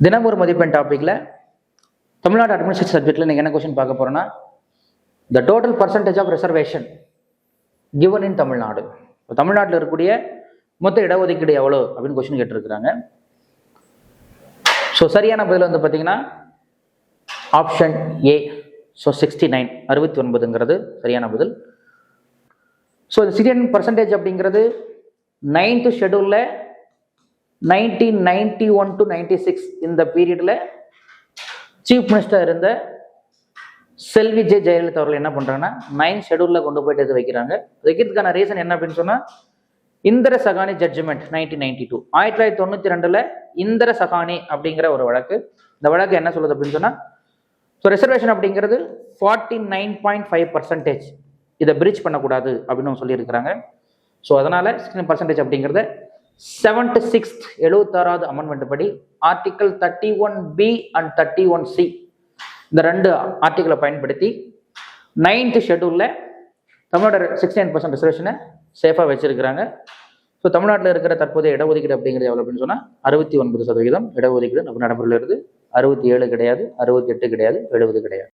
தினம் ஒரு மதிப்பெண் டாபிக்ல தமிழ்நாடு அட்மினிஸ்ட்ரேட்டிவ் சப்ஜெக்ட்ல நீங்க என்ன கொஸ்டின் பார்க்க போறோம்னா the total percentage of reservation given in Tamil Nadu. தமிழ்நாட்டில் இருக்கக்கூடிய மொத்த இடஒதுக்கீடு எவ்வளோ அப்படின்னு கொஸ்டின் கேட்டிருக்கிறாங்க. ஸோ சரியான பதில் வந்து பார்த்தீங்கன்னா ஆப்ஷன் ஏ. ஸோ 69 69ங்கிறது சரியான பதில். ஸோ 69% அப்படிங்கிறது 9th ஷெடியூலில் 1991 to 96 இந்த பீரியட்ல சீஃப் மினிஸ்டர் இருந்த செல்வி ஜெயலலிதா அவர்கள் என்ன பண்றாங்கன்னா 9th ஷெடியூல்ல கொண்டு போயிட்டு இது வைக்கிறாங்க. வைக்கிறதுக்கான ரீசன் என்ன அப்படின்னு சொன்னா இந்திர சகானி ஜட்ஜ்மெண்ட் 1992 1992ல இந்திர சகானி அப்படிங்கிற ஒரு வழக்கு. இந்த வழக்கு என்ன சொல்லுது அப்படின்னு சொன்னா ஸோ ரிசர்வேஷன் அப்படிங்கிறது 49.5% இதை பிரீச் பண்ணக்கூடாது அப்படின்னு சொல்லியிருக்கிறாங்க. ஸோ அதனால 16% அப்படிங்கிறத 76th 76வது அமெண்ட்மெண்ட் படி ஆர்டிகல் 31B அண்ட் 31C இந்த ரெண்டு ஆர்டிகளை பயன்படுத்தி 9th ஷெடியூல்ல தமிழ்நாடு 69% ரிசர்வேஷனை சேஃபாக வச்சிருக்கிறாங்க. ஸோ தமிழ்நாட்டில் இருக்கிற தற்போதைய இடஒதுக்கீடு அப்படிங்கிறது எவ்வளோ அப்படின்னு சொன்னால் 69% இடஒதுக்கீடு நம்ம நடைமுறையில் இருந்து 67 கிடையாது, 68 கிடையாது, 70 கிடையாது.